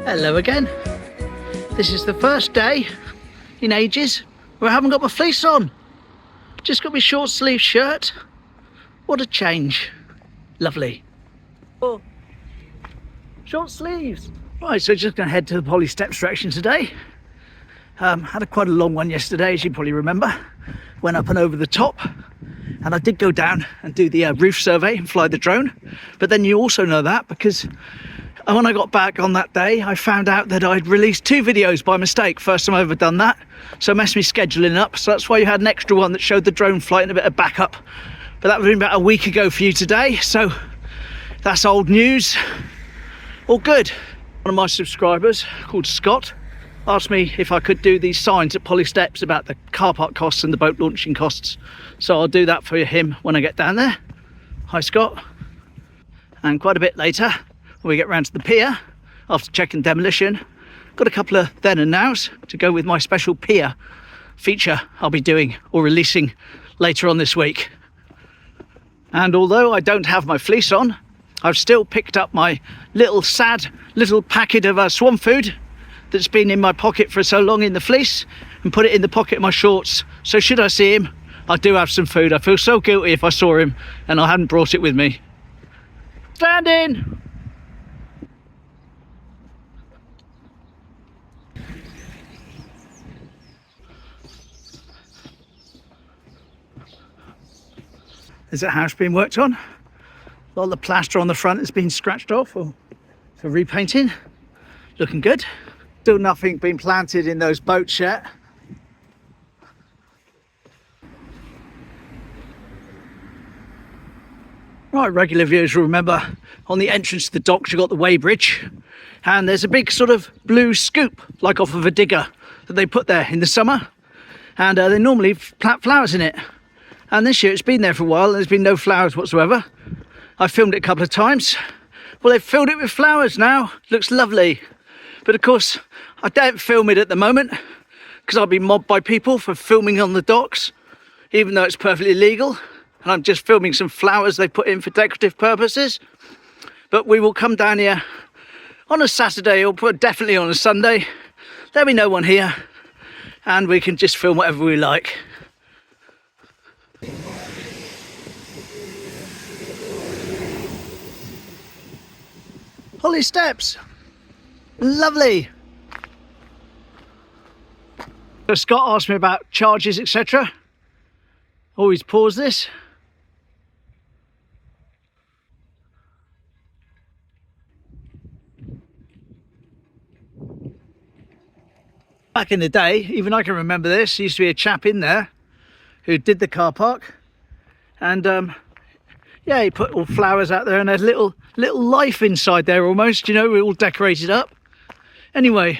Hello again. This is the first day in ages where I haven't got my fleece on. Just got my short sleeve shirt. What a change. Lovely. Oh, short sleeves. Right, so just going to head to the Poly Steps direction today. Had quite a long one yesterday, as you probably remember. Went up and over the top. And I did go down and do the roof survey and fly the drone. But then you also know that because when I got back on that day, I found out that I'd released 2 videos by mistake. First time I've ever done that. So it messed me scheduling up. So that's why you had an extra one that showed the drone flight and a bit of backup. But that would have been about a week ago for you today. So that's old news. All good. One of my subscribers called Scott asked me if I could do these signs at Poly Steps about the car park costs and the boat launching costs. So I'll do that for him when I get down there. Hi Scott. And quite a bit later, when we get round to the pier, after checking demolition, got a couple of then and nows to go with my special pier feature I'll be doing or releasing later on this week. And although I don't have my fleece on, I've still picked up my sad little packet of swamp food that's been in my pocket for so long in the fleece and put it in the pocket of my shorts. So should I see him, I do have some food. I feel so guilty if I saw him and I hadn't brought it with me. Stand in! There's a house being worked on. All the plaster on the front has been scratched off for repainting. Looking good. Still nothing been planted in those boats yet. Right, regular viewers will remember on the entrance to the docks you've got the weighbridge, and there's a big sort of blue scoop like off of a digger that they put there in the summer, and they normally plant flowers in it. And this year it's been there for a while and there's been no flowers whatsoever. I filmed it a couple of times. Well, they've filled it with flowers now. Looks lovely. But of course, I don't film it at the moment because I'll be mobbed by people for filming on the docks, even though it's perfectly legal. And I'm just filming some flowers they put in for decorative purposes. But we will come down here on a Saturday or definitely on a Sunday. There'll be no one here and we can just film whatever we like. Poly Steps. Lovely. So Scott asked me about charges, etc. Always pause this. Back in the day, even I can remember this, there used to be a chap in there who did the car park, and yeah, he put all flowers out there and had little life inside there almost, you know, all decorated up. Anyway,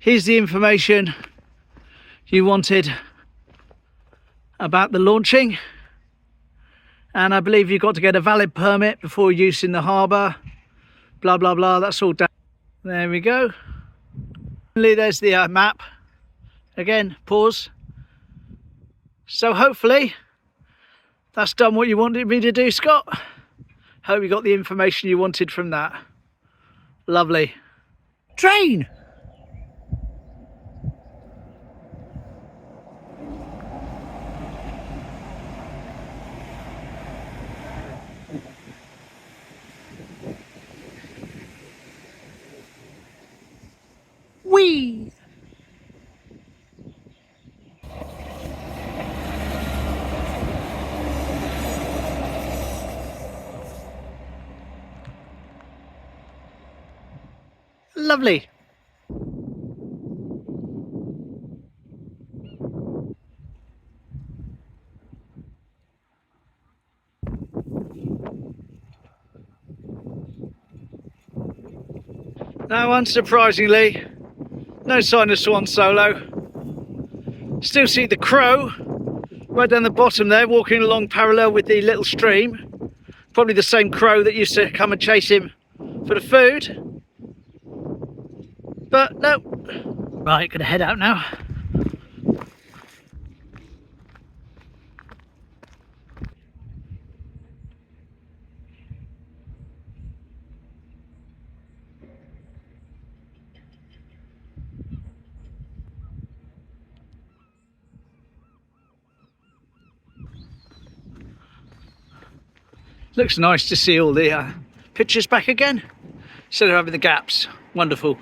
here's the information you wanted about the launching, and I believe you've got to get a valid permit before use in the harbour, blah blah blah. That's all done. There we go. There's the map again. Pause. So hopefully that's done what you wanted me to do, Scott. Hope you got the information you wanted from that. Lovely. Train! Whee! Lovely. Now, unsurprisingly, no sign of Swan Solo. Still see the crow right down the bottom there, walking along parallel with the little stream. Probably the same crow that used to come and chase him for the food. But no. Right, gonna head out now. Looks nice to see all the pictures back again, instead of having the gaps. Wonderful.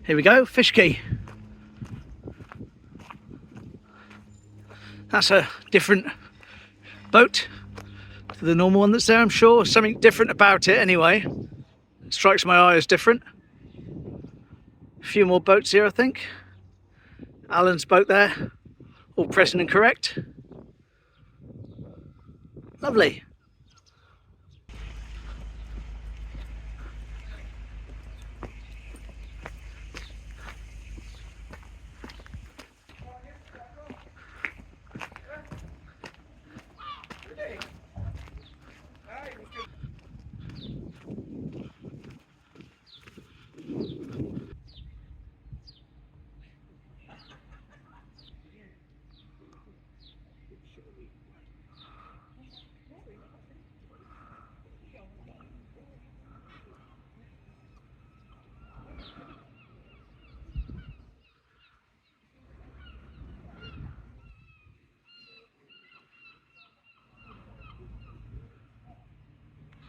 Here we go, Fish Quay. That's a different boat to the normal one that's there, I'm sure. Something different about it anyway. It strikes my eye as different. A few more boats here, I think. Alan's boat there, all present and correct. Lovely.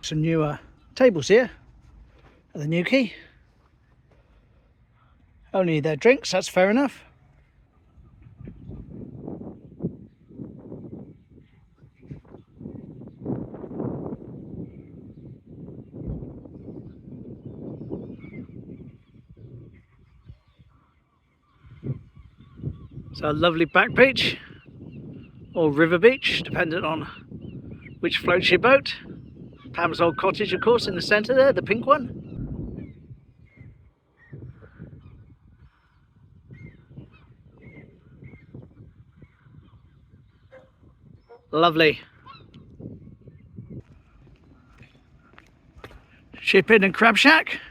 Some new tables here at the new quay. Only their drinks, that's fair enough. So a lovely Backbeach or river beach, depending on which floats your boat. Pam's old cottage, of course, in the centre there, the pink one. Lovely. Ship in and crab shack.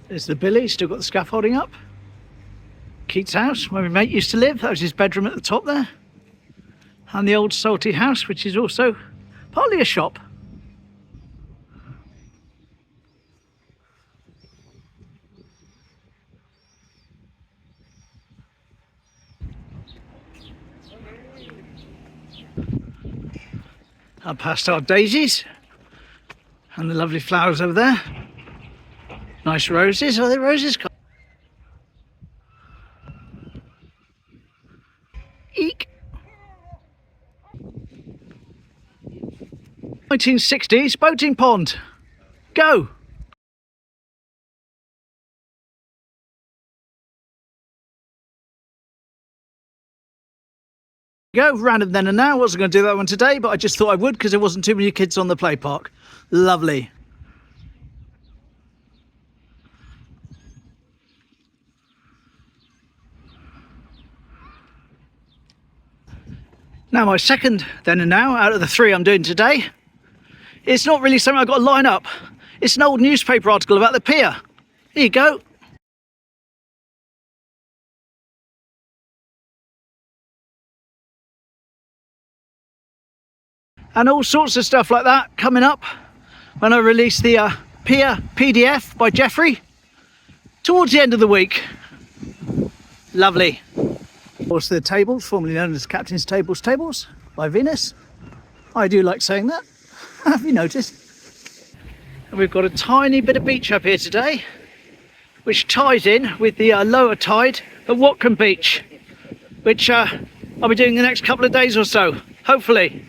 There's the billy, still got the scaffolding up. Keith's house, where my mate used to live. That was his bedroom at the top there. And the old salty house, which is also partly a shop. Up past our daisies and the lovely flowers over there. Nice roses. Are they roses? Eek. 1960s boating pond. Go. Go, random then and now. Wasn't going to do that one today, but I just thought I would because there wasn't too many kids on the play park. Lovely. Now my second then and now out of the three I'm doing today, it's not really something I've got to line up. It's an old newspaper article about the pier. Here you go. And all sorts of stuff like that coming up when I release the pier PDF by Jeffrey towards the end of the week. Lovely. Of course, the tables, formerly known as Captain's Tables by Venus. I do like saying that. Have you noticed? And we've got a tiny bit of beach up here today, which ties in with the lower tide at Watcombe Beach, which I'll be doing the next couple of days or so, hopefully.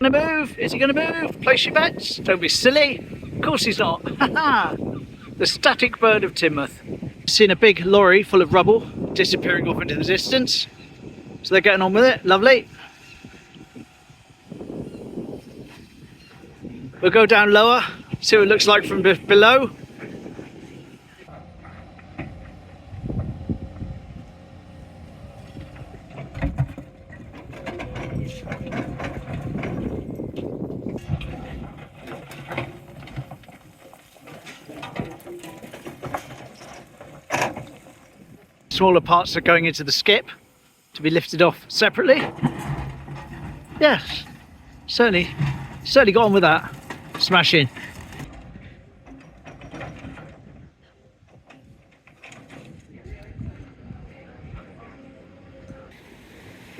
Gonna move? Is he gonna move? Place your bets. Don't be silly. Of course he's not. The static bird of Teignmouth. Seen a big lorry full of rubble disappearing off into the distance. So they're getting on with it. Lovely. We'll go down lower, see what it looks like from below. Smaller parts are going into the skip to be lifted off separately. Yes, certainly got on with that. Smashing.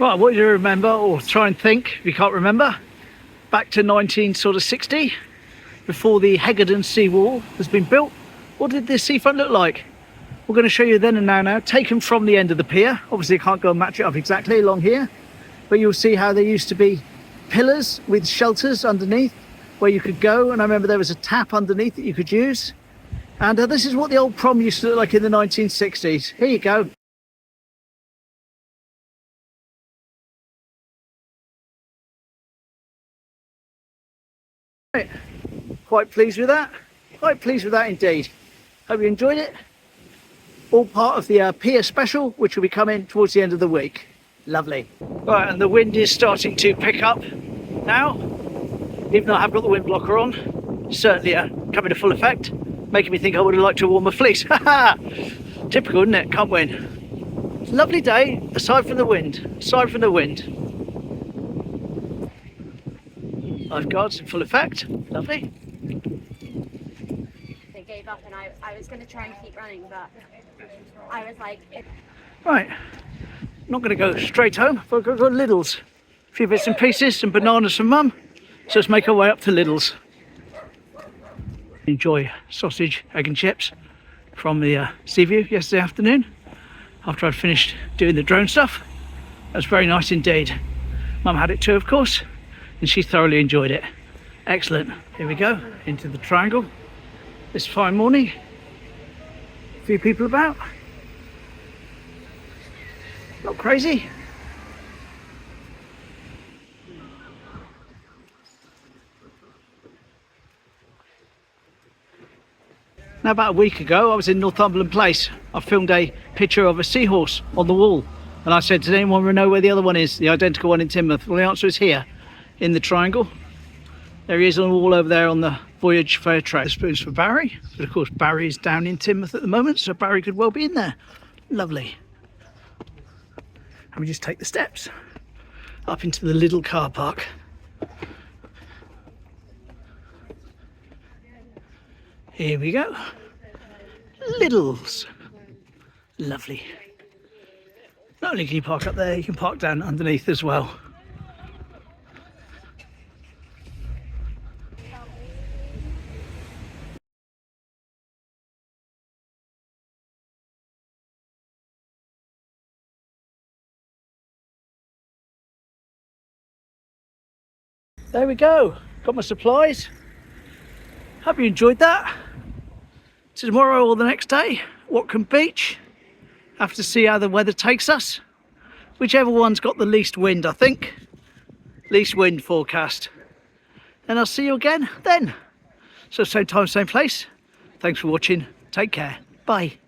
Right, I want you to remember, or try and think if you can't remember, back to 1960, before the Hegarden seawall has been built. What did this seafront look like? We're going to show you then and now, taken from the end of the pier. Obviously, I can't go and match it up exactly along here, but you'll see how there used to be pillars with shelters underneath where you could go, and I remember there was a tap underneath that you could use. And this is what the old prom used to look like in the 1960s. Here you go. Right. Quite pleased with that. Quite pleased with that indeed. Hope you enjoyed it. All part of the pier special, which will be coming towards the end of the week. Lovely. Right, and the wind is starting to pick up now. Even though I have got the wind blocker on, certainly coming to full effect, making me think I would have liked to warm a fleece. Haha! Typical, isn't it? Can't win. It's a lovely day, aside from the wind. Aside from the wind. Lifeguards in full effect. Lovely. They gave up, and I was going to try and keep running, but I was like... Right. Not going to go straight home, but I've got to go to Lidls. A few bits and pieces, some bananas from Mum. So let's make our way up to Lidls. Enjoy sausage, egg and chips from the sea view yesterday afternoon after I'd finished doing the drone stuff. That was very nice indeed. Mum had it too, of course, and she thoroughly enjoyed it. Excellent. Here we go, into the triangle this fine morning. A few people about. Not crazy. Now, about a week ago, I was in Northumberland Place. I filmed a picture of a seahorse on the wall. And I said, does anyone know where the other one is? The identical one in Teignmouth? Well, the answer is here, in the triangle. There he is on the wall over there on the Voyage Fair Trail. Spoons for Barry. But of course, Barry is down in Teignmouth at the moment, so Barry could well be in there. Lovely. And we just take the steps up into the Lidl car park. Here we go. Lidls. Lovely. Not only can you park up there, you can park down underneath as well. There we go. Got my supplies. Hope you enjoyed that. Tomorrow or the next day, Watcombe Beach. Have to see how the weather takes us. Whichever one's got the least wind, I think. Least wind forecast. And I'll see you again then. So same time, same place. Thanks for watching. Take care. Bye.